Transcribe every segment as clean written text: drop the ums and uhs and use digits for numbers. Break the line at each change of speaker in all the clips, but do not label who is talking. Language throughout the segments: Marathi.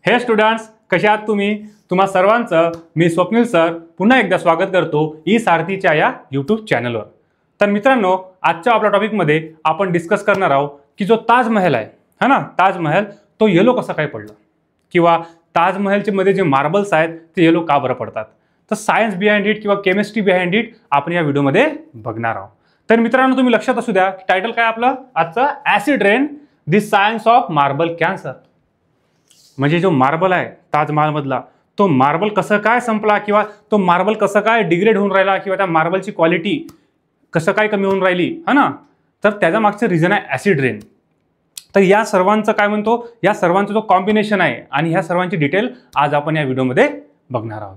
हे स्टुडंट्स, कसे आहात तुम्ही? तुम्हा सर्वांचं मी स्वप्नील सर पुन्हा एकदा स्वागत करतो ई सारथीच्या या यूट्यूब चॅनलवर. तर मित्रांनो, आजच्या आपल्या टॉपिकमध्ये आपण डिस्कस करणार आहोत की जो ताजमहल आहे है ना, ताजमहल तो येलो कसा काय पडला, किंवा ताजमहलचे मध्ये जे मार्बल्स आहेत ते येलो का बरं पडतात. तर सायन्स बिहाइंड इट किंवा केमिस्ट्री बिहाइंड इट आपण या व्हिडिओमध्ये बघणार आहोत. तर मित्रांनो, तुम्ही लक्षात असू द्या, टायटल काय आपलं आजचं, acid rain the science of marble cancer. म्हणजे जो मार्बल आहे ताजमहल मधला, तो मार्बल कसं काय संपला, किंवा तो मार्बल कसं काय डिग्रेड होऊन राहिला, किंवा त्या मार्बलची क्वालिटी कसं काय कमी होऊन राहिली है ना, तर त्याच्या मागचं रिझन आहे ॲसिड रेन. तर या सर्वांचं काय म्हणतो, या सर्वांचा जो कॉम्बिनेशन आहे आणि ह्या सर्वांची डिटेल आज आपण या व्हिडिओमध्ये बघणार आहोत.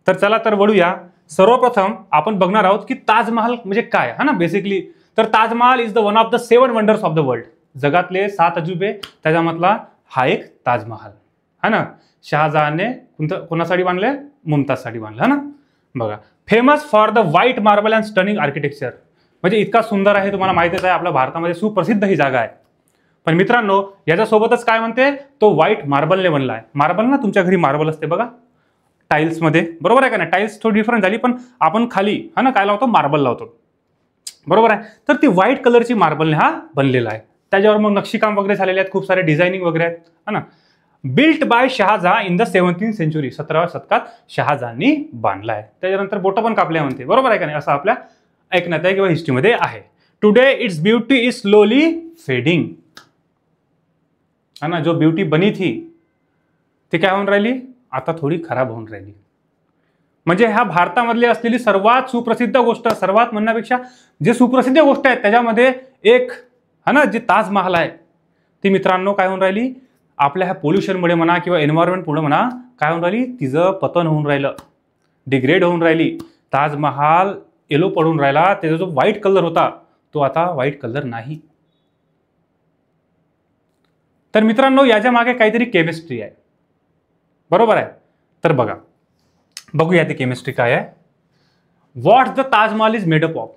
तर चला तर वळूया. सर्वप्रथम आपण बघणार आहोत की ताजमहल म्हणजे काय है ना बेसिकली. तर Taj Mahal is the one of the 7 wonders of the world. जगातले 7 अजुबे त्याच्यामधला हा एक ताजमहल है ना. शहाजहानने कोणासाठी बांधले, मुमताजसाठी बांधलं है ना. बघा, famous for the white marble and stunning architecture. म्हणजे इतका सुंदर आहे, तुम्हाला माहितीच आहे आपल्या भारतामध्ये सुप्रसिद्ध ही जागा आहे. पण मित्रांनो, याच्यासोबतच काय म्हणते, तो व्हाईट मार्बलने बनला आहे. मार्बल ना, तुमच्या घरी मार्बल असते बघा टाइल्स मध्ये, बरोबर आहे का नाही. टाइल्स थोडी डिफरंट झाली, पण आपण खाली है ना काय लावतो, मार्बल लावतो, बरोबर आहे. तर ती व्हाईट कलरची मार्बलने हा बनलेला आहे. त्याच्यावर मग नक्षीकाम वगैरे झालेले आहेत, खूप सारे डिझायनिंग वगैरे आहेत है ना. Built by Shah Jahan in the 17th century. 17व्या शतकात शहाजहाननी बांधला आहे. त्याच्यानंतर बोटं पण कापल्या म्हणते, बरोबर आहे का नाही, असं आपल्या ऐकण्यात आहे किंवा हिस्ट्रीमध्ये आहे. Today it's beauty is slowly fading है ना. जो ब्युटी बनी थी ते काय होऊन राहिली, आता थोडी खराब होऊन राहिली. म्हणजे ह्या भारतामधली असलेली सर्वात सुप्रसिद्ध गोष्ट, सर्वात म्हणण्यापेक्षा जे सुप्रसिद्ध गोष्ट आहेत त्याच्यामध्ये एक है ना, जी ताजमहल आहे ती मित्रांनो काय होऊन राहिली, आपल्या ह्या पोल्युशनमुळे म्हणा किंवा एन्व्हायरमेंट पुढे म्हणा काय होऊन राहिली, तिचं पतन होऊन राहिलं, डिग्रेड होऊन राहिली. ताजमहल येलो पडून राहिला. त्याचा जो व्हाईट कलर होता तो आता व्हाईट कलर नाही. तर मित्रांनो, याच्या मागे काहीतरी केमिस्ट्री आहे, बरोबर आहे. तर बघा, बघूया ती केमिस्ट्री काय आहे. What the Taj Mahal is made up of.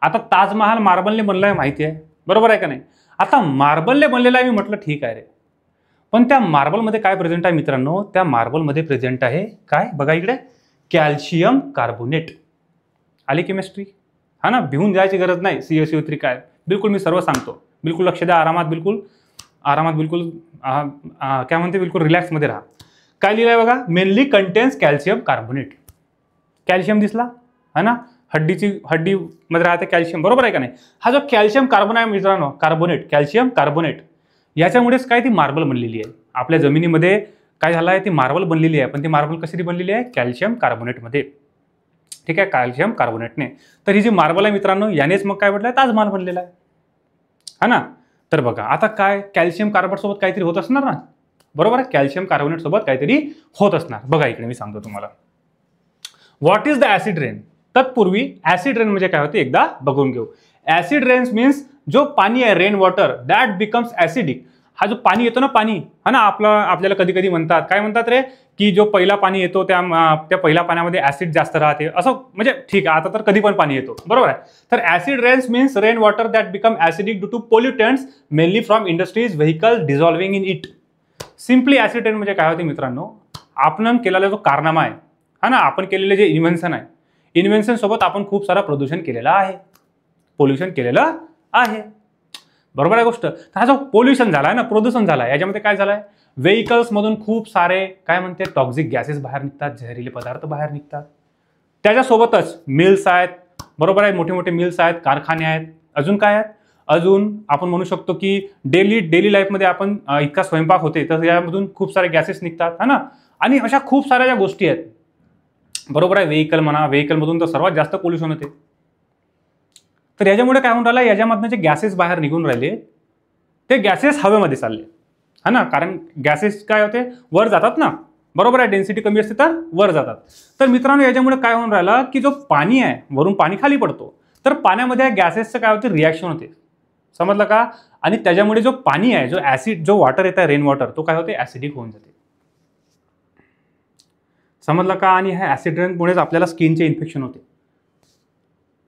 आता ताजमहल मार्बलने बनला आहे माहिती आहे, बरोबर आहे का नाही. आता मार्बलने बनलेला आहे मी म्हटलं ठीक आहे रे, पण त्या मार्बलमध्ये काय प्रेझेंट आहे मित्रांनो, त्या मार्बलमध्ये प्रेझेंट आहे काय, बघा इकडे, कॅल्शियम कार्बोनेट. आली केमिस्ट्री हा ना, भिवून जायची गरज नाही. CaCO3 काय, बिलकुल मी सर्व सांगतो, बिलकुल लक्ष द्या, आरामात, बिलकुल काय म्हणते, बिलकुल रिलॅक्समध्ये राहा. काय लिहिलंय बघा, mainly contains calcium carbonate. Calcium दिसला है ना, हड्डीमध्ये राहते कॅल्शियम, बरोबर आहे का नाही. हा जो कॅल्शियम कार्बन आहे मित्रांनो, कार्बोनेट, कॅल्शियम कार्बोनेट, याच्यामुळेच काय ती मार्बल बनलेली आहे. आपल्या जमिनीमध्ये काय झालं आहे, ती मार्बल बनलेली आहे. पण ती मार्बल कशी बनलेली आहे, कॅल्शियम कार्बोनेटमध्ये, ठीक आहे, कॅल्शियम कार्बोनेटने. तर ही जी मार्बल आहे मित्रांनो, यानेच मग काय म्हटलं, ताजमहल बनलेला आहे है ना. तर बघा, आता काय कॅल्शियम कार्बोनेट सोबत काहीतरी होत असणार ना, बरोबर आहे, कॅल्शियम कार्बोनेट सोबत काहीतरी होत असणार. बघा इकडे मी सांगतो तुम्हाला, what is the acid rain. तत्पूर्वी ॲसिड रेन म्हणजे काय होते एकदा बघून घेऊ. ॲसिड रेन्स मीन्स जो पाणी आहे, rain water that becomes acidic. हा जो पाणी येतो ना, पाणी है ना, आपल्याला कधी कधी म्हणतात, काय म्हणतात रे, की जो पहिला पाणी येतो त्या पहिल्या पाण्यामध्ये ॲसिड जास्त राहते, असं म्हणजे ठीक आहे. आता तर कधी पण पाणी येतो, बरोबर आहे. तर acid rains means rain water that become acidic due to pollutants mainly from industries, vehicle dissolving in it. Simply acid rain म्हणजे काय होते मित्रांनो, आपण केलेला जो कारनामा आहे हा ना, आपण केलेले जे इन्व्हेन्शन आहे, इन्व्हेन्शन सोबत आपण खूप सारा प्रदूषण केलेलं आहे, पोल्युशन केलेलं आहे, बरोबर आहे गोष्ट. तर हा जो पोल्युशन झाला आहे ना, प्रदूषण झाला आहे, याच्यामध्ये काय झालं आहे, व्हेकल्समधून खूप सारे काय म्हणते टॉक्सिक गॅसेस बाहेर निघतात, जहरीले पदार्थ बाहेर निघतात. त्याच्यासोबतच मिल्स आहेत, बरोबर आहे, मोठे मोठे मिल्स आहेत, कारखाने आहेत. अजून काय आहेत, अजून आपण म्हणू शकतो की डेली लाईफमध्ये आपण इतका स्वयंपाक होते, तर यामधून खूप सारे गॅसेस निघतात है ना. आणि अशा खूप साऱ्या ज्या गोष्टी आहेत, बरोबर आहे, व्हेकल म्हणा, व्हेकलमधून तर सर्वात जास्त पोल्युशन होते. तर याच्यामुळे काय होऊन राहिलं, याच्यामधनं जे गॅसेस बाहेर निघून राहिले ते गॅसेस हवेमध्ये चालले है ना. कारण गॅसेस काय होते, वर जातात ना, बरोबर आहे, डेन्सिटी कमी असते तर वर जातात. तर मित्रांनो, याच्यामुळे काय होऊन राहिलं की जो पाणी आहे वरून पाणी खाली पडतो, तर पाण्यामध्ये गॅसेसचं काय होते, रिॲक्शन होते, समजलं का. आणि त्याच्यामुळे जो पाणी आहे, जो ॲसिड, जो वॉटर येत आहे, रेन वॉटर, तो काय होते, ॲसिडिक होऊन जाते, समजलं का. आणि ह्या ॲसिड रेनमुळेच आपल्याला स्किनचे इन्फेक्शन होते.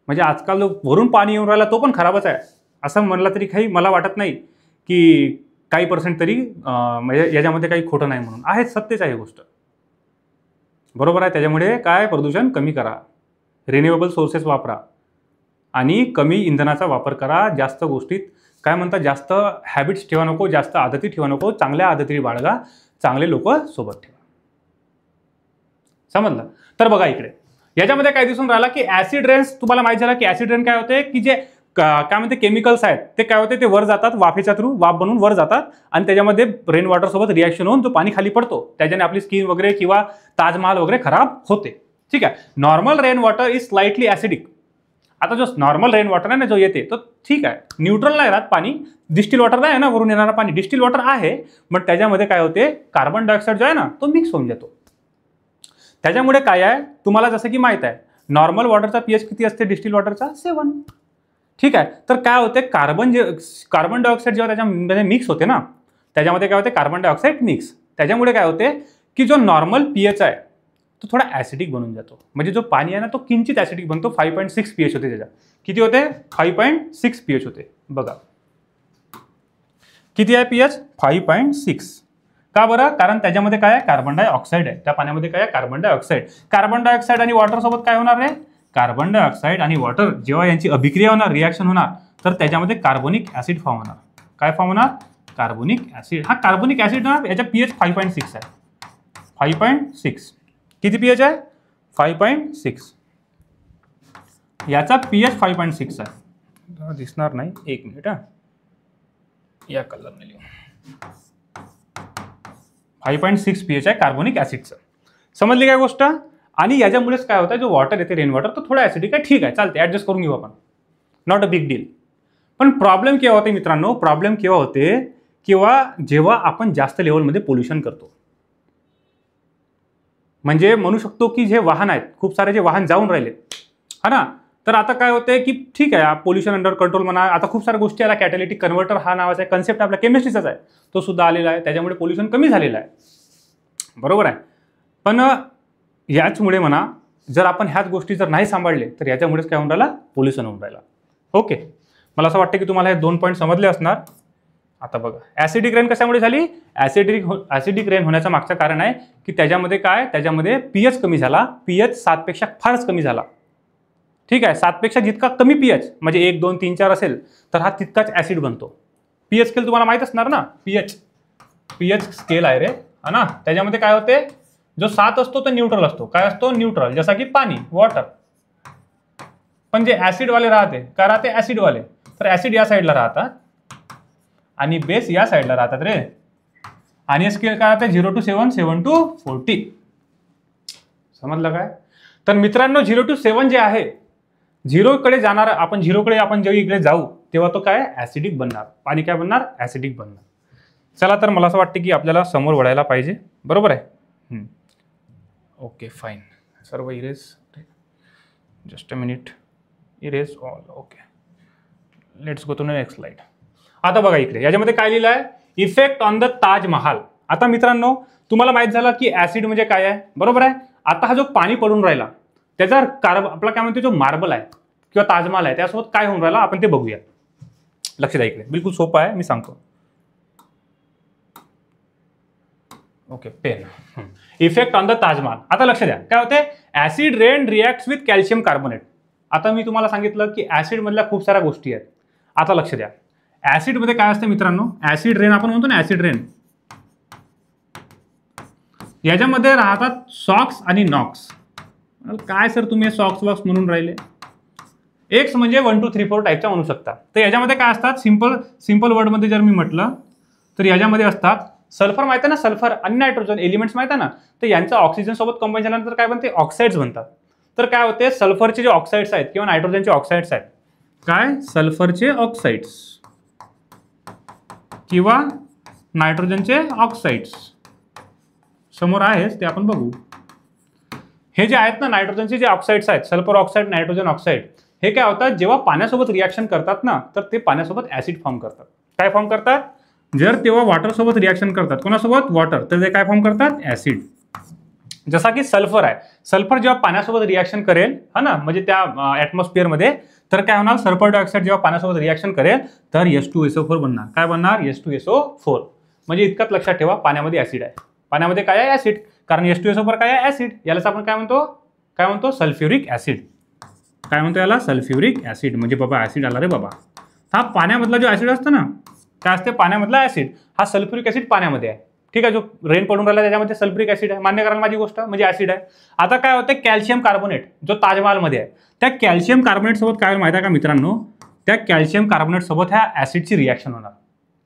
म्हणजे आजकाल जो वरून पाणी येऊन राहिला तो पण खराबच आहे, असं म्हणलं तरी काही मला वाटत नाही की काही पर्सेंट तरी म्हणजे याच्यामध्ये काही खोटं नाही म्हणून आहे, सत्यच आहे ही गोष्ट, बरोबर आहे. त्याच्यामुळे काय, प्रदूषण कमी करा, रिन्युएबल सोर्सेस वापरा आणि कमी इंधनाचा वापर करा. जास्त गोष्टीत काय म्हणतात, जास्त हॅबिट्स ठेवा नको, जास्त आदती ठेवा नको, चांगल्या आदती बाळगा, चांगले लोक सोबत ठेवा. समजलं. तर बघा इकडे याच्यामध्ये काय दिसून राहिला की ऍसिड रेन्स, तुम्हाला माहिती झालं की ऍसिड रेन काय होते की जे काय म्हणते केमिकल्स आहेत ते काय होते, ते वर जातात, वाफेच्या थ्रू वाफ बनवून वर जातात आणि त्याच्यामध्ये रेन वॉटर सोबत रिॲक्शन होऊन जो पाणी खाली पडतो, त्याच्याने आपली स्किन वगैरे किंवा ताजमहाल वगैरे खराब होते. ठीक आहे. Normal rain water is slightly acidic. आता जो नॉर्मल रेन वॉटर आहे ना जो येते तो ठीक आहे, न्यूट्रल नाही राहत पाणी, डिस्टिल वॉटर नाही आहे ना, वरून येणारा पाणी डिस्टिल वॉटर आहे, पण त्याच्यामध्ये काय होते, कार्बन डायऑक्साईड जो आहे ना तो मिक्स होऊन जातो. त्याच्यामुळे काय आहे, तुम्हाला जसं की माहित आहे नॉर्मल वॉटरचा पीएच किती असते, डिस्टिल वॉटरचा 7. ठीक आहे. तर काय होते, कार्बन डायऑक्साईड जेव्हा त्याच्यामध्ये मिक्स होते ना, त्याच्यामध्ये काय होते, कार्बन डायऑक्साईड मिक्स, त्याच्यामुळे काय होते की जो नॉर्मल पीएच आहे तो थोडा ऍसिडिक बनून जातो. म्हणजे जो पाणी आहे ना तो किंचित ऍसिडिक बनतो. 5.6 पीएच होते त्याच्या. किती होते, 5.6 पीएच होते. बघा किती आहे पीएच, 5.6. का बरं, कारण त्याच्यामध्ये काय आहे, कार्बन डायऑक्साईड आहे. त्या पाण्यामध्ये काय आहे, कार्बन डायऑक्साईड. कार्बन डायऑक्साईड आणि वॉटर सोबत काय होणार आहे, कार्बन डायऑक्साईड आणि वॉटर जेव्हा यांची अभिक्रिया होणार, रिॲक्शन होणार, तर त्याच्यामध्ये कार्बोनिक ऍसिड फॉर्म होणार. काय फॉर्म होणार, कार्बोनिक ऍसिड. हा कार्बोनिक ऍसिड ना याचा पीएच 5.6 आहे. 5.6 किती पीएच आहे, 5.6. याचा पीएच 5.6 आहे. दिसणार नाही, एक मिनिट हा, या कलरने लिहू. 5.6 पीएच आहे कार्बोनिक ऍसिडचं. समजली काय गोष्ट. आणि याच्यामुळेच काय होतं, जो वॉटर येते रेन वॉटर तो थोडा ऍसिडिक आहे, ठीक आहे, चालते, ऍडजस्ट करून घेऊ आपण, नॉट अ बिग डील. पण प्रॉब्लेम केव्हा होते मित्रांनो, प्रॉब्लेम केव्हा होते, किंवा जेव्हा आपण जास्त लेवलमध्ये पोल्युशन करतो. म्हणजे म्हणू शकतो की जे वाहन आहेत, खूप सारे जे वाहन जाऊन राहिले हा ना, तर आता काय होते की ठीक आहे पोल्युशन अंडर कंट्रोल म्हणा, आता खूप साऱ्या गोष्टी आल्या, कॅटॅलिटिक कन्व्हर्टर हा नावाचा कन्सेप्ट आपल्या केमिस्ट्रीचाच आहे, तो सुद्धा आलेला आहे, त्याच्यामुळे पोल्युशन कमी झालेलं आहे, बरोबर आहे. पण याचमुळे म्हणा, जर आपण ह्याच गोष्टी जर नाही सांभाळले तर याच्यामुळेच काय होऊन राहिला, पोल्युशन होऊन राहिला. ओके, मला असं वाटतं की तुम्हाला हे 2 पॉईंट समजले असणार. आता बघा ऍसिडिक रेन कशामुळे झाली, ऍसिडिक रेन होण्याचं मागचं कारण आहे की त्याच्यामध्ये काय, त्याच्यामध्ये पीएच कमी झाला, पीएच 7 पेक्षा फारच कमी झाला. ठीक आहे, 7 पेक्षा जितका कमी पीएच म्हणजे 1, 2, 3, 4 असेल तर हा तितकाच ऍसिड बनतो. पीएच स्केल तुम्हाला माहित असणार ना, पीएच स्केल आहे रे, हा ना. त्याच्यामध्ये काय होते, जो 7 असतो तो न्यूट्रल असतो. काय असतो, न्यूट्रल, जसा की पाणी, वॉटर. पण जे ऍसिड वाले राहते, काय राहते, ऍसिड वाले, तर ऍसिड या साईडला राहतात आणि बेस या साईडला राहतात रे. आणि स्केल काय राहते, 0 to 7, 7 to 40. समजलं काय. तर मित्रांनो 0 to 7 जे आहे, 0 कडे जाणार आपण, 0 कडे आपण जेव्हा इकडे जाऊ तेव्हा तो काय, ऍसिडिक बनणार, पाणी काय बनणार, ऍसिडिक बनणार. चला, तर मला असं वाटतं की आपल्याला समोर वळायला पाहिजे, बरोबर आहे. ओके फाईन, सर्व erase, just a minute, erase all. Okay, let's go to next slide. आता बघा इकडे याच्यामध्ये काय लिहिलं आहे, इफेक्ट ऑन द ताजमहाल. आता मित्रांनो तुम्हाला माहित झालं की ऍसिड म्हणजे काय आहे, बरोबर आहे. आता हा जो पाणी पडून राहिला त्याचा आपला काय म्हणतो, जो मार्बल आहे किंवा ताजमहाल आहे त्यासोबत काय होऊन राहिला आपण ते बघूया. लक्ष द्या इकडे, बिलकुल सोपं आहे, मी सांगतो. Okay, pen. Effect on the Taj Mahal. आता लक्ष द्या, काय होते, acid rain reacts with calcium carbonate. आता मी तुम्हाला सांगितलं की ऍसिड मधल्या खूप साऱ्या गोष्टी आहेत. आता लक्ष द्या, ऍसिड मध्ये काय असते मित्रांनो, ऍसिड रेन आपण म्हणतो ना, ऍसिड रेन, याच्यामध्ये राहतात सॉक्स आणि नॉक्स. काय सर तुम्ही सॉक्स वॉक्स म्हणून राहिले, एक्स म्हणजे 1, 2, 3, 4 टाईपचा म्हणू शकता. तर याच्यामध्ये काय असतात, सिंपल वर्डमध्ये जर मी म्हटलं तर याच्यामध्ये असतात सल्फर, माहिती आहे ना, सल्फर आणि नायट्रोजन एलिमेंट्स माहिती आहे ना, तर यांचं ऑक्सिजन सोबत कंबाईन झाल्यानंतर काय बनते, ऑक्साइड्स बनतात. तर काय होते, सल्फरचे जे ऑक्साइड्स आहेत किंवा नायट्रोजनचे ऑक्साइड्स आहेत, काय, सल्फरचे ऑक्साइड्स किंवा नायट्रोजनचे ऑक्साइड्स, समोर आहेच ते आपण बघू. हे जे आहेत ना नायट्रोजनचे जे ऑक्साइड्स आहेत, सल्फर ऑक्साइड, नायट्रोजन ऑक्साइड, हे काय होतात, जेव्हा पाण्यासोबत रिॲक्शन करतात ना तर ते पाण्यासोबत ऍसिड फॉर्म करतात. काय फॉर्म करतात, जर तेव्हा वॉटर सोबत रिॲक्शन करतात, कोणासोबत, वॉटर, तर ते काय फॉर्म करतात, ऍसिड. जसा की सल्फर आहे, सल्फर जेव्हा पाण्यासोबत रिॲक्शन करेल हा ना, म्हणजे त्या ऍटमॉस्फिअर मध्ये, तर काय होणार, सल्फर डायऑक्साईड जेव्हा पाण्यासोबत रिॲक्शन करेल तर H2SO4 बनणार. काय बनणार, H2SO4. म्हणजे इतकंच लक्षात ठेवा, पाण्यामध्ये ऍसिड आहे. पाण्यामध्ये काय आहे? ऍसिड. कारण H2SO4 काय आहे? ऍसिड. यालाच आपण काय म्हणतो? Sulphuric acid. काय म्हणतो याला? Sulphuric acid. म्हणजे बाबा ऍसिड आला रे बाबा. हा पाण्यामधला जो ऍसिड असतो ना, काय असते? पाण्यामधला ऍसिड. हा सल्फ्युरिक ऍसिड पाण्यामध्ये आहे. ठीक आहे. जो रेन पडून राहिला त्याच्यामध्ये सल्फ्युरिक ऍसिड आहे. मान्य करायला माझी गोष्ट, म्हणजे ऍसिड आहे. आता काय होतं? कॅल्शियम कार्बोनेट जो ताजमहालमध्ये आहे, त्या कॅल्शियम कार्बोनेट सोबत काय माहिती आहे का मित्रांनो? त्या कॅल्शियम कार्बोनेट सोबत ह्या ऍसिडची रिॲक्शन होणार.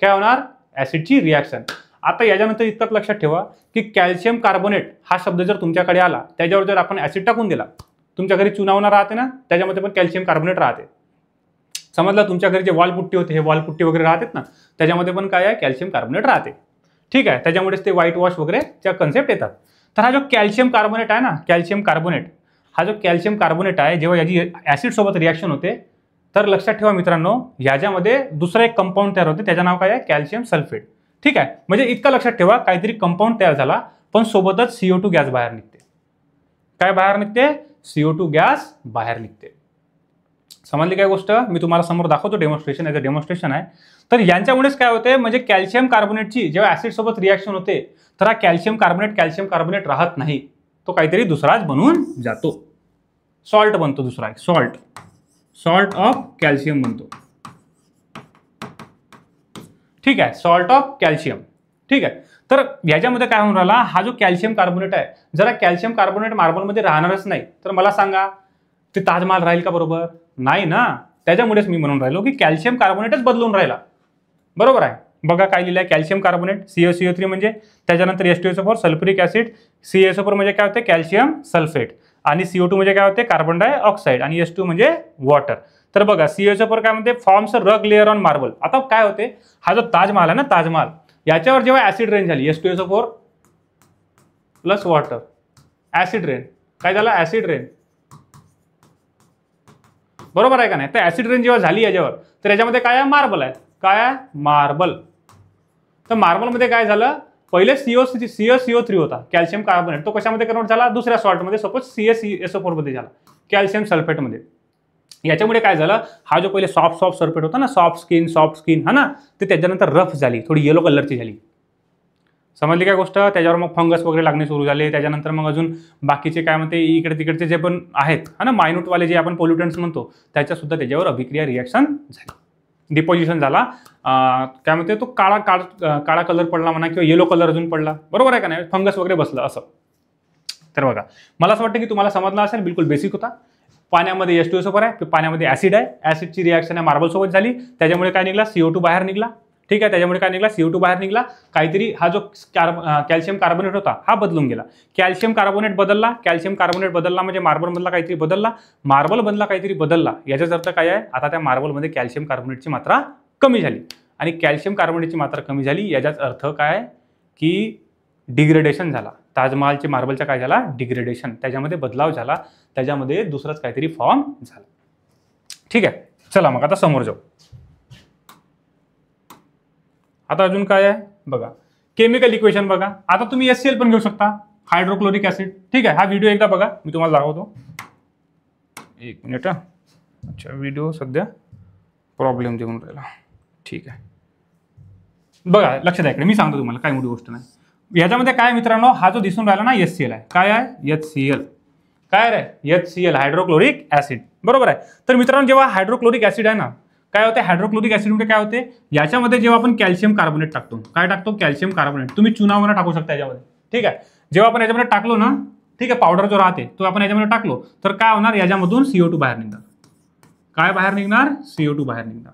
काय होणार? ऍसिडची रिॲक्शन. आता याच्यानंतर इतकंच लक्षात ठेवा की कॅल्शियम कार्बोनेट हा शब्द जर तुमच्याकडे आला, त्याच्यावर जर आपण ऍसिड टाकून दिला, तुमच्या घरी चुनावणा राहते ना, त्याच्यामध्ये पण कॅल्शियम कार्बोनेट राहते. समजलं? तुमच्या घरी जे वॉलपुट्टी होते, हे वॉलपुट्टी वगैरे राहतात ना, त्याच्यामध्ये पण काय आहे? कॅल्शियम कार्बोनेट राहते. ठीक आहे. त्याच्यामुळेच ते व्हाईट वॉश वगैरेच्या कन्सेप्ट येतात. तर हा जो कॅल्शियम कार्बोनेट आहे ना, कॅल्शियम कार्बोनेट, हा जो कॅल्शियम कार्बोनेट आहे, जेव्हा याची ऍसिड सोबत रिॲक्शन होते, तर लक्षात ठेवा मित्रांनो, याच्यामध्ये दुसरा एक कंपाऊंड तयार होते, त्याचं नाव काय आहे? Calcium sulphate. ठीक आहे. म्हणजे इतकं लक्षात ठेवा, काहीतरी कंपाऊंड तयार झाला, पण सोबतच CO2 गॅस बाहेर निघते. काय बाहेर निघते? CO2 गॅस बाहेर निघते. समजली काय गोष्ट? मी तुम्हाला समोर दाखवतो, डेमॉन्स्ट्रेशन ॲज अ डेमॉन्स्ट्रेशन आहे. तर यांच्यामुळेच काय होते? म्हणजे कॅल्शियम कार्बोनेटची जेव्हा ऍसिड सोबत रिॲक्शन होते, तर हा कॅल्शियम कार्बोनेट राहत नाही, तो काहीतरी दुसराच बनून जातो. सॉल्ट बनतो, दुसरा एक सॉल्ट ऑफ कॅल्शियम बनतो. ठीक आहे. Salt of calcium. ठीक आहे. तर याच्यामध्ये काय होऊन राहिला? हा जो कॅल्शियम कार्बोनेट आहे, जरा कॅल्शियम कार्बोनेट मार्बलमध्ये राहणारच नाही, तर मला सांगा ते ताजमहाल राहील का? बरोबर नाही ना. त्याच्यामुळेच मी म्हणून राहिलो की कॅल्शियम कार्बोनेटच बदलून राहिला. बरोबर आहे. बघा काय लिहिलं आहे? कॅल्शियम कार्बोनेट, CaCO3 म्हणजे, त्याच्यानंतर H2SO4 सल्फ्युरिक ऍसिड, CaSO4 म्हणजे काय होते? कॅल्शियम सल्फेट, आणि CO2 म्हणजे काय होते? कार्बन डायऑक्साईड, आणि H2 म्हणजे वॉटर. तर बघा CaSO4 काय म्हणते? फॉर्म्स अ रग लेअर ऑन मार्बल. आता काय होते? हा जो ताजमहाल आहे ना, ताजमहाल, याच्यावर जेव्हा ऍसिड रेन झाली, H2SO4 plus water, acid rain, काय झाला? Acid rain. बरोबर आहे का नाही? तर ऍसिड रेन जेव्हा झाली याच्यावर, तर याच्यामध्ये काय आहे? मार्बल आहे. काय आहे? मार्बल. तर मार्बलमध्ये काय झालं? पहिले CaCO3 होता, कॅल्शियम कार्बोनेट, तो कशामध्ये कन्वर्ट झाला? दुसऱ्या सॉल्टमध्ये, सपोज CaSO4 मध्ये झाला, कॅल्शियम सल्फेटमध्ये. याच्यामुळे काय झालं? हा जो पहिले सॉफ्ट सल्फेट होता ना, सॉफ्ट स्किन हा ना, ते त्याच्यानंतर रफ झाली, थोडी येलो कलरची झाली. समजली काय गोष्ट? त्याच्यावर मग फंगस वगैरे लागणे सुरू झाले. त्याच्यानंतर मग अजून बाकीचे काय म्हणते, इकडे तिकडचे जे पण आहेत हा ना, मायन्यूटवाले जे आपण पोल्युटन्स म्हणतो, त्याच्यासुद्धा त्याच्यावर अभिक्रिया रिॲक्शन झाली, डिपॉझिशन झाला. काय म्हणते, तो काळा कलर पडला म्हणा, किंवा येलो कलर अजून पडला. बरोबर आहे का नाही? फंगस वगैरे बसलं असं. तर बघा, मला असं वाटतं की तुम्हाला समजलं असेल. बिलकुल बेसिक होता. पाण्यामध्ये H2SO4 आहे, पाण्यामध्ये ऍसिड आहे, ऍसिडची रिॲक्शन आहे मार्बल सोबत झाली, त्याच्यामुळे काय निघला? CO2 बाहेर निघला. ठीक आहे. त्याच्यामुळे काय निघला? CO2 बाहेर निघला. काहीतरी हा जो कॅल्शियम कार्बोनेट होता, हा बदलून गेला. कॅल्शियम कार्बोनेट बदलला म्हणजे मार्बलमधला काहीतरी बदलला, मार्बलमधला काहीतरी बदलला. याचाच अर्थ काय आहे? आता त्या मार्बलमध्ये कॅल्शियम कार्बोनेटची मात्रा कमी झाली, आणि कॅल्शियम कार्बोनेटची मात्रा कमी झाली, याचाच अर्थ काय? की डिग्रेडेशन झाला. ताजमहालच्या मार्बलचा काय झाला? डिग्रेडेशन. त्याच्यामध्ये बदलाव झाला, त्याच्यामध्ये दुसराच काहीतरी फॉर्म झाला. ठीक आहे. चला मग आता समोर जाऊ. आता अजून काय आहे बघा? केमिकल इक्वेशन बघा. आता तुम्ही HCl पण घेऊ शकता, हायड्रोक्लोरिक ऍसिड. ठीक आहे. हा व्हिडिओ एकदा बघा, मी तुम्हाला दाखवतो. एक मिनिट. अच्छा, व्हिडिओ सध्या प्रॉब्लेम देऊन राहिला. ठीक आहे. बघा, लक्ष द्या इकडे, मी सांगतो तुम्हाला, काय मोठी गोष्ट नाही. याच्यामध्ये काय मित्रांनो, हा जो दिसून राहिला ना HCl आहे. काय आहे? HCl. काय रे? HCl, hydrochloric acid. बरोबर आहे. तर मित्रांनो, जेव्हा हायड्रोक्लोरिक ऍसिड आहे ना, काय होते? हायड्रोक्लोरिक ऍसिडमध्ये काय होते? याच्यामध्ये जेव्हा आपण कॅल्शियम कार्बोनेट टाकतो, काय टाकतो? Calcium carbonate. तुम्ही चुनावणा टाकू शकता याच्यामध्ये. ठीक आहे. जेव्हा आपण याच्यामध्ये टाकलो ना, ठीक आहे, पावडर जो राहते तो आपण याच्यामध्ये टाकलो, तर काय होणार? याच्यामधून CO2 बाहेर निघणार. काय बाहेर निघणार? CO2 बाहेर निघणार.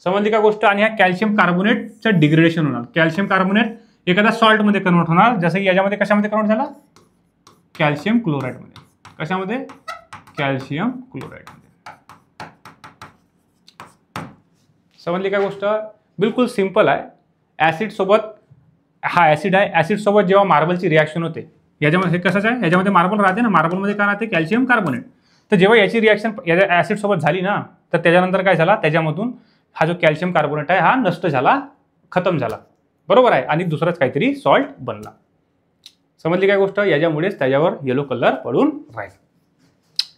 समजली का गोष्ट? आणि ह्या कॅल्शियम कार्बोनेटचं डिग्रेडेशन होणार. कॅल्शियम कार्बोनेट एखाद्या सॉल्टमध्ये कन्वर्ट होणार, जसं की याच्यामध्ये कशामध्ये कन्वर्ट झाला? कॅल्शियम क्लोराईडमध्ये. कशामध्ये? कॅल्शियम क्लोराईडमध्ये. समजली काय गोष्ट? बिलकुल सिंपल आहे. ऍसिड सोबत, हा ऍसिड आहे, ऍसिड सोबत जेव्हा मार्बलची रिॲक्शन होते, याच्यामध्ये हे कसंच आहे, याच्यामध्ये मार्बल राहते ना, मार्बलमध्ये काय राहते? Calcium carbonate. तर जेव्हा याची रिॲक्शन या ऍसिड सोबत झाली ना, तर त्याच्यानंतर काय झाला? त्याच्यामधून हा जो कॅल्शियम कार्बोनेट आहे, हा नष्ट झाला, खतम झाला. बरोबर आहे. आणि दुसराच काहीतरी सॉल्ट बनला. समजली काय गोष्ट? याच्यामुळेच त्याच्यावर येलो कलर पडून राहील.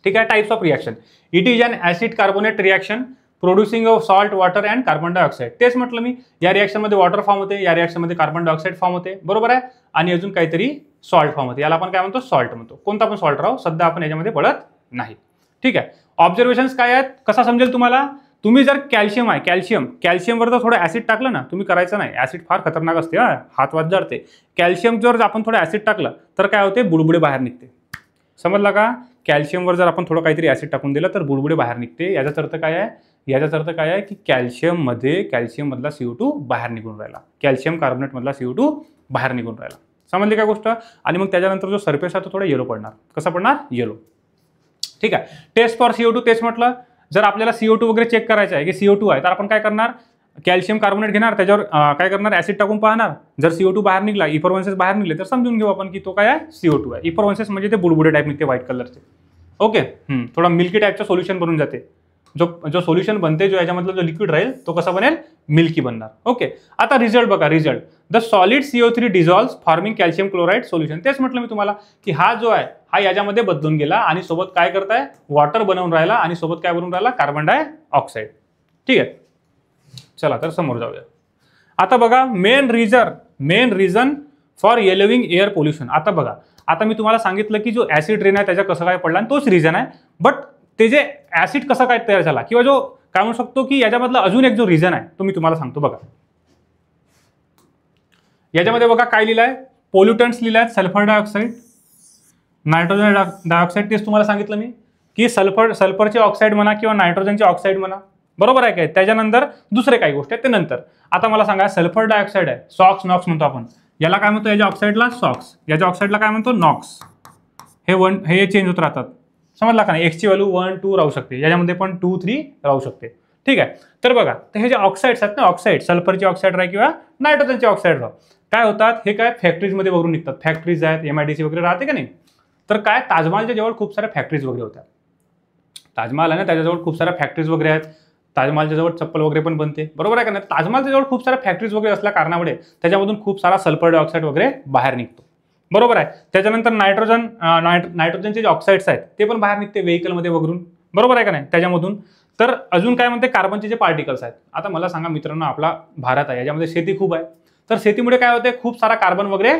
ठीक आहे. Types of reaction. It is an acid carbonate reaction producing of salt water and carbon dioxide. तेच म्हटलं मी, या रिॲक्शनमध्ये वॉटर फॉर्म होते, या रिॲक्शनमध्ये कार्बन डायऑक्साईड फॉर्म होते, बरोबर आहे, आणि अजून काहीतरी सॉल्ट फॉर्म होते. याला आपण काय म्हणतो, सॉल्ट म्हणतो. कोणता पण सॉल्ट राहू, सध्या आपण याच्यामध्ये पडत नाही. ठीक आहे. ऑब्झर्वेशन्स काय आहेत, कसा समजेल तुम्हाला, तुम्ही जर कॅल्शियम आहे, कॅल्शियमवर जर थोडं ऍसिड टाकलं ना, तुम्ही करायचं नाही, ऍसिड फार खतरनाक असते, हात वात जळते. कॅल्शियम जर आपण थोडं ऍसिड टाकलं तर काय होते, बुडबुडे बाहेर निघते. समजला का, कॅल्शियमवर जर आपण थोडं काहीतरी ऍसिड टाकून दिलं तर बुडबुडे बाहेर निघते. याचाच अर्थ काय आहे, याचाच अर्थ काय आहे की कॅल्शियम मधला CO2 बाहेर निघून राहिला, कॅल्शियम कार्बोनेट मधला CO2 बाहेर निघून राहिला. समजली काय गोष्ट. आणि मग त्याच्यानंतर जो सरफेस आहे तो थोडा येलो पडणार. कसा पडणार, येलो. ठीक आहे. टेस्ट फॉर CO2 तेच म्हटलं, जर आपल्याला CO2 वगैरे चेक करायचं आहे की CO2 आहे तर आपण काय करणार, कॅल्शियम कार्बोनेट घेणार, त्याच्यावर काय करणार, ऍसिड टाकून पाहणार. जर CO2 बाहेर निघला, इफरवन्सेस बाहेर निघले तर समजून घेऊ आपण की तो काय आहे, CO2 आहे. इफरवन्सेस म्हणजे ते बुडबुडे टाईप निघते व्हाईट कलरचे. ओके. थोडा मिल्की टाईपचं सोल्युशन बनून जाते. जो सोल्युशन बनते, जो याच्यामधला जो लिक्विड राहील तो कसा बनेल, मिल्की बनणार. ओके. आता रिझल्ट बघा, result, the solid CO3 dissolves forming calcium chloride solution. तेच म्हटलं मी तुम्हाला की हा जो आहे हा याच्यामध्ये बदलून गेला आणि सोबत काय करताय, वॉटर बनवून राहिला आणि सोबत काय बनवून राहिला, कार्बन डायऑक्साईड. ठीक आहे. चला तर समोर जाऊया. आता बघा, main reason for yellowing air pollution. आता बघा, आता मी तुम्हाला सांगितलं की जो ऍसिड रेन आहे त्याचा कसं काय पडला आणि तोच रिझन आहे. बट ते जे ऍसिड कसा काय तयार झाला किंवा जो काय म्हणू शकतो की याच्यामधला अजून एक जो रिझन आहे तो मी तुम्हाला सांगतो. बघा याच्यामध्ये बघा काय लिहिलं आहे, पोल्युटंट्स लिहिलं आहेत, सल्फर डायऑक्साईड, नायट्रोजन डायऑक्साईड. तेच तुम्हाला सांगितलं मी की सल्फरचे ऑक्साईड म्हणा किंवा नायट्रोजनचे ऑक्साईड म्हणा, बरोबर आहे काय. त्याच्यानंतर दुसरे काही गोष्टी आहेत ते नंतर. आता मला सांगा, सल्फर डायऑक्साईड आहे, सॉक्स नॉक्स म्हणतो आपण याला, काय म्हणतो, याच्या ऑक्साईडला सॉक्स, याच्या ऑक्साईडला काय म्हणतो, नॉक्स. हे चेंज होत राहतात. समजला का नाही, एक्सची व्हॅल्यू 1 2 राहू शकते, याच्यामध्ये पण 2 3 राहू शकते. ठीक आहे. तर बघा, तर हे जे ऑक्साईड्स आहेत ना, ऑक्साईड, सल्फरचे ऑक्साईड राहा किंवा नायट्रोजनचे ऑक्साईड राहा, काय होतात, हे काय फॅक्टरीजमध्ये वरून निघतात. फॅक्टरीज आहेत, MIDC वगैरे राहते का नाही. तर काय, ताजमहालच्या जवळ खूप साऱ्या फॅक्टरीज वगैरे होत्या. ताजमहाल आहे ना, त्याच्याजवळ खूप साऱ्या फॅक्टरीज वगैरे आहेत. ताजमहालच्या जवळ चप्पल वगैरे पण बनते, बरोबर आहे का नाही. ताजमहालच्या जवळ खूप साऱ्या फॅक्टरीज वगैरे असल्या कारणामुळे त्याच्यामधून खूप सारा सल्फर डायऑक्साईड वगैरे बाहेर निघतो, बरोबर आहे. त्याच्यानंतर नायट्रोजनचे जे ऑक्साईड्स आहेत ते पण बाहेर निघते व्हेकलमध्ये वगैरून, बरोबर आहे का नाही, त्याच्यामधून. तर अजून काय म्हणते, कार्बनचे जे पार्टिकल्स आहेत. आता मला सांगा मित्रांनो, आपला भारत आहे, याच्यामध्ये शेती खूप आहे. तर शेतीमुळे काय होते, खूप सारा कार्बन वगैरे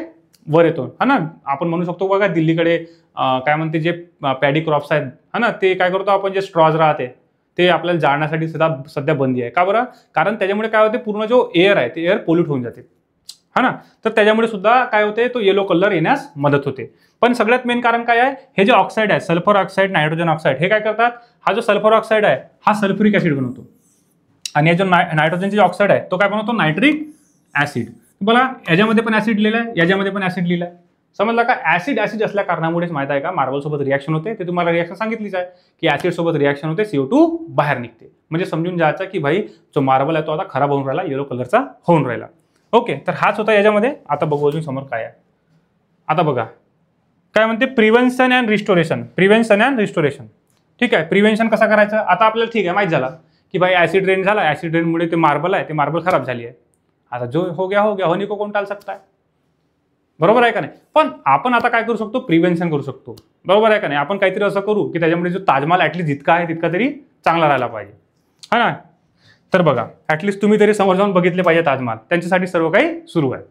वर येतो, हा ना. आपण म्हणू शकतो बघा, दिल्लीकडे काय म्हणते, जे पॅडी क्रॉप्स आहेत, हा ना, ते काय करतो आपण, जे स्ट्रॉज राहते ते आपल्याला जाळण्यासाठी सुद्धा सध्या बंदी आहे. का बरं, कारण त्याच्यामुळे काय होते, पूर्ण जो एअर आहे ते एअर पोल्यूट होऊन जाते, हा ना. तर त्याच्यामुळे सुद्धा काय होते, तो येलो कलर येण्यास मदत होते. पण सगळ्यात मेन कारण काय आहे, हे जे ऑक्साईड आहे, सल्फर ऑक्साईड, नायट्रोजन ऑक्साईड, हे काय करतात, हा जो सल्फर ऑक्साईड आहे हा सल्फ्युरिक ऍसिड बनवतो आणि जो नायट्रोजनचे जे ऑक्साईड आहे तो काय बनवतो, नायट्रिक ऍसिड. बघा याच्यामध्ये पण ऍसिड लिहिलं आहे, याच्यामध्ये पण ऍसिड लिहिलं आहे. समजला का. ऍसिड असल्या कारणामुळेच माहित आहे का, मार्बल सोबत रिॲक्शन होते. ते तुम्हाला रिॲक्शन सांगितलीच आहे की ऍसिड सोबत रिॲक्शन होते, CO2 बाहेर निघते. म्हणजे समजून जायचं की भाई जो मार्बल आहे तो आता खराब होऊन राहिला, येलो कलरचा होऊन राहिला. ओके. तर हाच होता याच्यामध्ये. आता बघू अजून समोर काय आहे. आता बघा काय म्हणते, प्रिव्हेन्शन अँड रिस्टोरेशन. ठीक आहे. प्रिव्हेन्शन कसं करायचं, आता आपल्याला ठीक आहे माहित झाला की भाई ऍसिड रेन झाला, ऍसिड रेनमुळे ते मार्बल आहे, ते मार्बल खराब झाली आहे. आता जो हो गया होने को कोण टाल सकता है, बरोबर आहे का नाही. पण आपण आता काय करू शकतो, प्रिव्हेन्शन करू शकतो, बरोबर आहे का नाही. आपण काहीतरी असं करू की त्याच्यामुळे जो ताजमहाल ऍटलीस्ट जितका आहे तितका तरी चांगला राहायला पाहिजे, हा ना. तर बघा, ऍटलीस्ट तुम्ही तरी समोर जाऊन बघितले पाहिजे ताजमहाल, त्यांच्यासाठी सर्व काही सुरू आहे.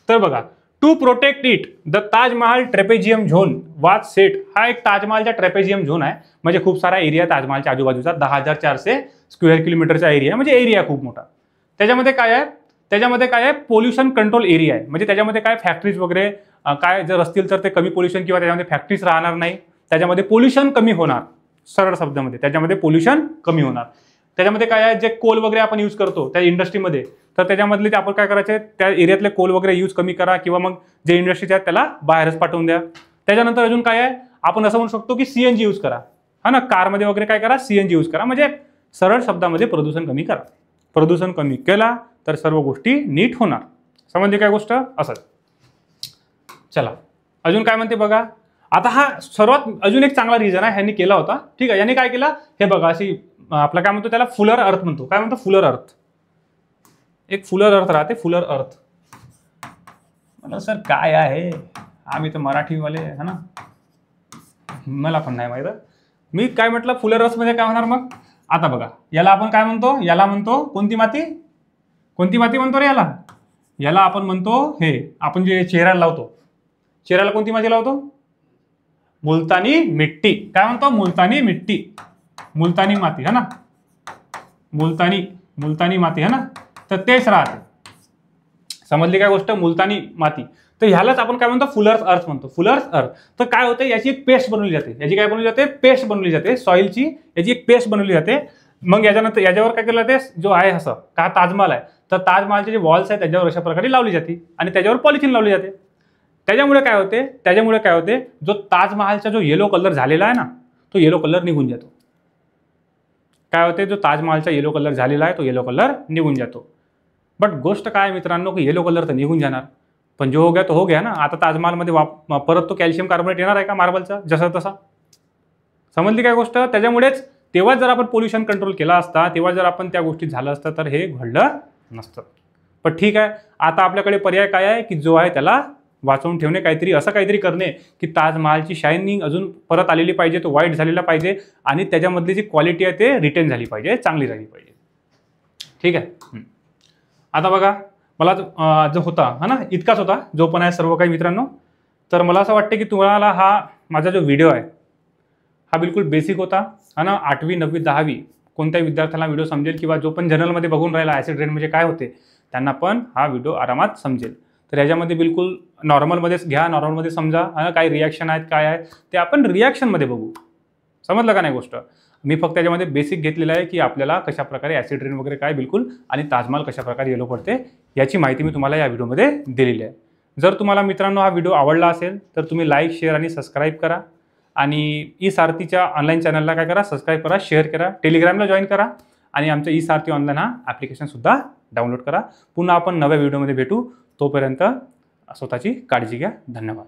तर बघा, to protect it the Taj Mahal trapezium zone वाज सेट. हा एक ताजमहालचा ट्रेपेजियम झोन आहे, म्हणजे खूप सारा एरिया ताजमहालच्या आजूबाजूचा, 10,400 स्क्वेअर किलोमीटरचा एरिया, म्हणजे एरिया खूप मोठा. त्याच्यामध्ये काय आहे, पोल्युशन कंट्रोल एरिया आहे. म्हणजे त्याच्यामध्ये काय, फॅक्टरीज वगैरे काय जर असतील तर ते कमी पोल्युशन किंवा त्याच्यामध्ये फॅक्टरीज राहणार नाही, त्याच्यामध्ये पोल्युशन कमी होणार. सरळ शब्दामध्ये त्याच्यामध्ये पोल्युशन कमी होणार. त्याच्यामध्ये काय आहे, जे कोल वगैरे आपण यूज करतो त्या इंडस्ट्रीमध्ये, तर त्याच्यामधले आपण काय करायचे, त्या एरियातले कोल वगैरे यूज कमी करा किंवा मग जे इंडस्ट्रीज आहेत त्याला बाहेरच पाठवून द्या. त्याच्यानंतर अजून काय आहे, आपण असं म्हणू शकतो की CNG यूज करा, हा ना. कारमध्ये वगैरे काय करा, CNG यूज करा. म्हणजे सरळ शब्दामध्ये प्रदूषण कमी करा. प्रदूषण कमी केला तर सर्व गोष्टी नीट होणार. समजली काय गोष्ट, असंच. चला अजून काय म्हणते बघा. आता हा सर्वात अजून एक चांगला रिझन आहे, ह्यांनी केला होता. ठीक आहे. यांनी काय केलं, हे बघा, अशी आपला काय म्हणतो त्याला, फुलर अर्थ म्हणतो. काय म्हणतो, फुलर अर्थ. एक फुलर अर्थ राहते, फुलर अर्थ. मला सर काय आहे, आम्ही तर मराठीवाले है ना, मला पण नाही माहित. मी काय म्हटलं, फुलर अर्थ म्हणजे काय होणार मग, आता बघा, याला आपण काय म्हणतो, याला म्हणतो कोणती माती, कोणती माती म्हणतो रे याला, याला आपण म्हणतो हे आपण जे चेहऱ्याला लावतो, चेहऱ्याला कोणती माती लावतो, मुलतानी मिट्टी. काय म्हणतो, मुलतानी मिट्टी, मुलतानी माती है ना, मुलतानी माती है ना. तर तेच राहते, समजली काय गोष्ट, मुलतानी माती. तर ह्यालाच आपण काय म्हणतो, फुलर्स अर्थ म्हणतो, फुलर्स अर्थ. तर काय होते, याची एक पेस्ट बनवली जाते, याची काय बनवली जाते, पेस्ट बनवली जाते सॉइलची, याची एक पेस्ट बनवली जाते. मग याच्यानंतर याच्यावर काय केलं जाते, जो आहे असं का ताजमहल आहे, तर ताजमहलचे जे वॉल्स आहेत त्याच्यावर अशा प्रकारे लावली जाते आणि त्याच्यावर पॉलिथिन लावली जाते. त्याच्यामुळे काय होते, जो ताजमहलचा जो येलो कलर झालेला आहे ना, तो येलो कलर निघून जातो. काय होते, जो ताजमहलचा येलो कलर झालेला आहे तो येलो कलर निघून जातो. बट गोष्ट काय मित्रांनो, की येलो कलर तर निघून जाणार, पण जो हो गया तो हो गया ना. आता ताजमहलमध्ये परत तो कॅल्शियम कार्बोनेट येणार आहे का मार्बलचा जसा तसा, समजली काय गोष्ट. त्याच्यामुळेच तेव्हा जर आपण पोल्युशन कंट्रोल केला असता, तेव्हा जर आपण त्या गोष्टीत झालं असतं तर हे घडलं नसतं. पण ठीक आहे, आता आपल्याकडे पर्याय काय आहे, की जो आहे त्याला वाचवून ठेवणे, काहीतरी असं काहीतरी करणे की ताजमहलची शायनिंग अजून परत आलेली पाहिजे, तो व्हाईट झालेला पाहिजे आणि त्याच्यामधली जी क्वालिटी आहे ते रिटेन झाली पाहिजे, चांगली झाली पाहिजे. ठीक आहे. आता बघा, मला जो होता हा ना, इतकाच होता जो पण आहे सर्व काही मित्रांनो. तर मला असं वाटतं की तुम्हाला हा माझा जो व्हिडिओ आहे हा बिलकुल बेसिक होता हा ना. 8वी 9वी 10वी कोणत्याही विद्यार्थ्याला व्हिडिओ समजेल, किंवा जो पण जनरलमध्ये बघून राहिला ॲसिड रेन म्हणजे काय होते त्यांना पण हा व्हिडिओ आरामात समजेल. तर याच्यामध्ये बिलकुल नॉर्मलमध्येच घ्या, नॉर्मलमध्ये समजा, आणि काय रिॲक्शन आहेत काय आहे ते आपण रिॲक्शनमध्ये बघू. समजलं का नाही गोष्ट. मी फक्त त्याच्यामध्ये बेसिक घेतलेलं आहे की आपल्याला कशाप्रकारे ॲसिड रेन वगैरे काय बिलकुल, आणि ताजमहल कशाप्रकारे येलो पडते याची माहिती मी तुम्हाला या व्हिडिओमध्ये दिलेली आहे. जर तुम्हाला मित्रांनो हा व्हिडिओ आवडला असेल तर तुम्ही लाईक, शेअर आणि सबस्क्राईब करा. आणि ई सारथीच्या ऑनलाईन चॅनलला काय करा, सबस्क्राईब करा, शेअर करा, टेलिग्रामला जॉईन करा आणि आमचं ई सारथी ऑनलाईन हा ॲप्लिकेशनसुद्धा डाउनलोड करा. पुन्हा आपण नव्या व्हिडिओमध्ये भेटू. तोपर्यंत स्वतःची काळजी घ्या. धन्यवाद.